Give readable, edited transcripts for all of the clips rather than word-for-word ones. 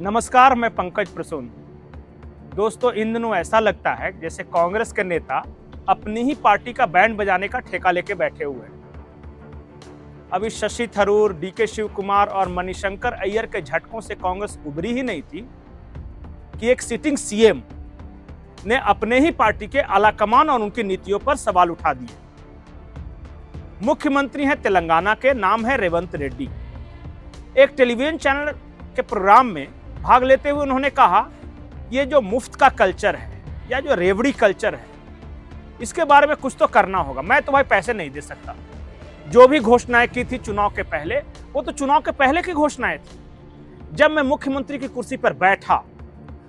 नमस्कार, मैं पंकज प्रसून। दोस्तों, इन दिनों ऐसा लगता है जैसे कांग्रेस के नेता अपनी ही पार्टी का बैंड बजाने का ठेका लेके बैठे हुए हैं। अभी शशि थरूर, डीके शिव कुमार और मणिशंकर अय्यर के झटकों से कांग्रेस उभरी ही नहीं थी कि एक सिटिंग सीएम ने अपने ही पार्टी के आलाकमान और उनकी नीतियों पर सवाल उठा दिए। मुख्यमंत्री हैं तेलंगाना के, नाम है रेवंत रेड्डी। एक टेलीविजन चैनल के प्रोग्राम में भाग लेते हुए उन्होंने कहा, ये जो मुफ्त का कल्चर है या जो रेवड़ी कल्चर है, इसके बारे में कुछ तो करना होगा। मैं तो भाई पैसे नहीं दे सकता। जो भी घोषणाएं की थी चुनाव के पहले, वो तो चुनाव के पहले की घोषणाएं थी। जब मैं मुख्यमंत्री की कुर्सी पर बैठा,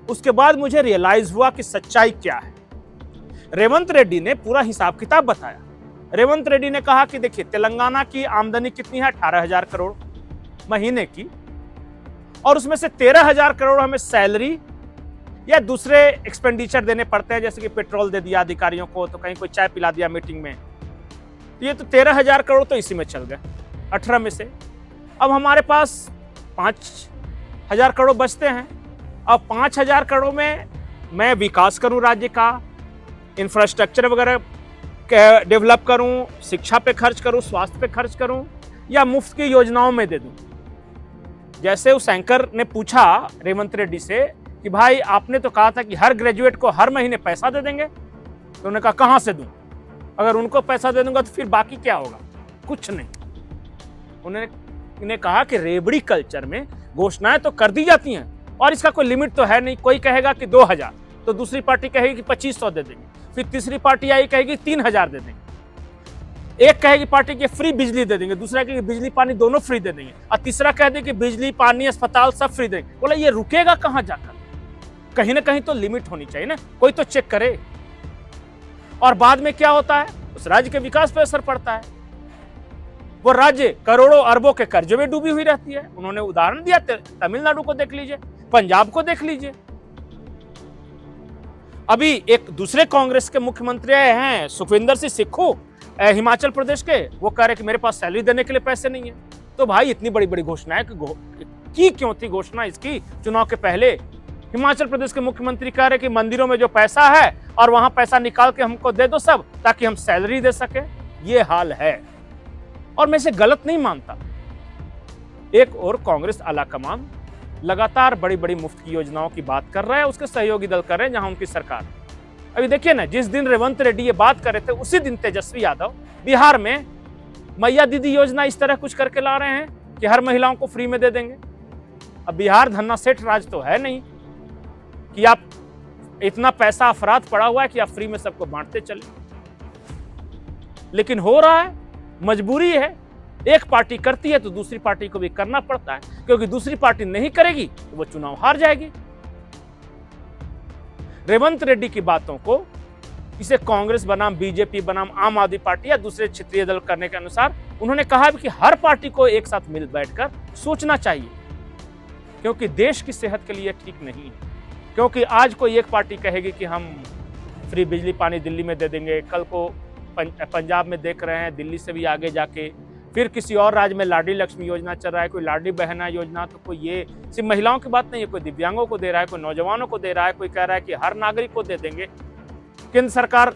उसके बाद मुझे रियलाइज हुआ कि सच्चाई क्या है। रेवंत रेड्डी ने पूरा हिसाब किताब बताया। रेवंत रेड्डी ने कहा कि देखिए, तेलंगाना की आमदनी कितनी है, 18,000 करोड़ महीने की, और उसमें से 13,000 करोड़ हमें सैलरी या दूसरे एक्सपेंडिचर देने पड़ते हैं, जैसे कि पेट्रोल दे दिया अधिकारियों को, तो कहीं कोई चाय पिला दिया मीटिंग में। तो ये तो 13,000 करोड़ तो इसी में चल गए, 18 में से। अब हमारे पास 5,000 करोड़ बचते हैं। अब 5,000 करोड़ में मैं विकास करूं, राज्य का इंफ्रास्ट्रक्चर वगैरह डेवलप करूं, शिक्षा पे खर्च करूं, स्वास्थ्य पे खर्च करूं, या मुफ्त की योजनाओं में दे दूं। जैसे उस एंकर ने पूछा रेवंत रेड्डी से कि भाई, आपने तो कहा था कि हर ग्रेजुएट को हर महीने पैसा दे देंगे। तो उन्होंने कहा, कहां से दूं? अगर उनको पैसा दे दूंगा तो फिर बाकी क्या होगा? कुछ नहीं। उन्होंने कहा कि रेवड़ी कल्चर में घोषणाएं तो कर दी जाती हैं और इसका कोई लिमिट तो है नहीं। कोई कहेगा कि 2,000, तो दूसरी पार्टी कहेगी कि 2,500 दे देंगे, फिर तीसरी पार्टी आई कहेगी 3,000 दे देंगे। एक कहेगी पार्टी की फ्री बिजली दे देंगे, दूसरा कहेगी बिजली पानी दोनों फ्री दे देंगे, और तीसरा कह दे कि बिजली पानी अस्पताल सब फ्री देंगे। बोला, ये रुकेगा कहां जाकर? कहीं ना कहीं तो लिमिट होनी चाहिए ना, कोई तो चेक करे। और बाद में क्या होता है? उस राज्य के विकास पर असर पड़ता है। वो राज्य करोड़ों अरबों के कर्जे में डूबी हुई रहती है। उन्होंने उदाहरण दिया, तमिलनाडु को देख लीजिए, पंजाब को देख लीजिए। अभी एक दूसरे कांग्रेस के मुख्यमंत्री हैं, सुखविंदर सिंह सुक्खू, हिमाचल प्रदेश के, वो कह रहे कि मेरे पास सैलरी देने के लिए पैसे नहीं है। तो भाई, इतनी बड़ी बड़ी घोषणाएं की क्यों थी घोषणा इसकी चुनाव के पहले? हिमाचल प्रदेश के मुख्यमंत्री कह रहे कि मंदिरों में जो पैसा है और वहां पैसा निकाल के हमको दे दो सब, ताकि हम सैलरी दे सके। ये हाल है और मैं इसे गलत नहीं मानता। एक और कांग्रेस आलाकमान लगातार बड़ी बड़ी मुफ्त की योजनाओं की बात कर रहा है, उसके सहयोगी दल कर रहे हैं जहां उनकी सरकार। अभी देखिए ना, जिस दिन रेवंत रेड्डी ये बात कर रहे थे, उसी दिन तेजस्वी यादव बिहार में मैया दीदी योजना इस तरह कुछ करके ला रहे हैं कि हर महिलाओं को फ्री में दे देंगे। अब बिहार धन्ना सेठ राज तो है नहीं कि आप इतना पैसा अफराद पड़ा हुआ है कि आप फ्री में सबको बांटते चले। लेकिन हो रहा है, मजबूरी है। एक पार्टी करती है तो दूसरी पार्टी को भी करना पड़ता है, क्योंकि दूसरी पार्टी नहीं करेगी तो वो चुनाव हार जाएगी। रेवंत रेड्डी की बातों को इसे कांग्रेस बनाम बीजेपी बनाम आम आदमी पार्टी या दूसरे क्षेत्रीय दल करने के अनुसार उन्होंने कहा कि हर पार्टी को एक साथ मिल बैठकर सोचना चाहिए, क्योंकि देश की सेहत के लिए ठीक नहीं है। क्योंकि आज कोई एक पार्टी कहेगी कि हम फ्री बिजली पानी दिल्ली में दे देंगे, कल को पंजाब में देख रहे हैं, दिल्ली से भी आगे जाके फिर किसी और राज्य में लाडली लक्ष्मी योजना चल रहा है, कोई लाडली बहना योजना। तो कोई ये सिर्फ महिलाओं की बात नहीं है, कोई दिव्यांगों को दे रहा है, कोई नौजवानों को दे रहा है, कोई कह रहा है कि हर नागरिक को दे देंगे। केंद्र सरकार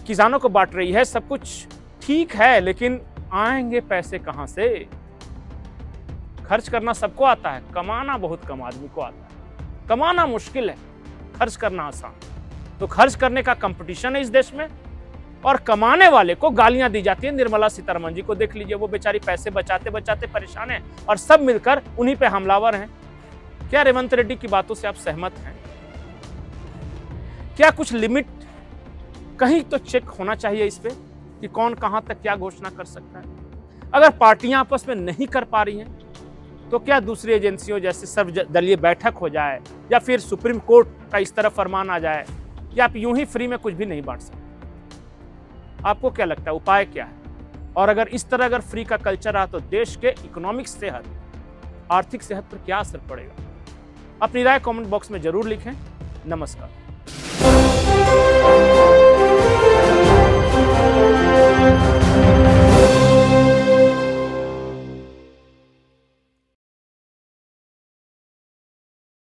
किसानों को बांट रही है। सब कुछ ठीक है, लेकिन आएंगे पैसे कहां से? खर्च करना सबको आता है, कमाना बहुत कम आदमी को आता है। कमाना मुश्किल है, खर्च करना आसान। तो खर्च करने का कंपटीशन है इस देश में, और कमाने वाले को गालियां दी जाती है। निर्मला सीतारमण जी को देख लीजिए, वो बेचारी पैसे बचाते बचाते परेशान है और सब मिलकर उन्हीं पे हमलावर हैं। क्या रेवंत रेड्डी की बातों से आप सहमत हैं? क्या कुछ लिमिट कहीं तो चेक होना चाहिए इस पे कि कौन कहां तक क्या घोषणा कर सकता है? अगर पार्टियां आपस में नहीं कर पा रही हैं, तो क्या दूसरी एजेंसियों जैसे सर्वदलीय बैठक हो जाए, या फिर सुप्रीम कोर्ट का इस तरह फरमान आ जाए कि आप यूं ही फ्री में कुछ भी नहीं बांट सकते? आपको क्या लगता है, उपाय क्या है? और अगर इस तरह अगर फ्री का कल्चर रहा तो देश के इकोनॉमिक सेहत, आर्थिक सेहत पर क्या असर पड़ेगा? अपनी राय कमेंट बॉक्स में जरूर लिखें। नमस्कार।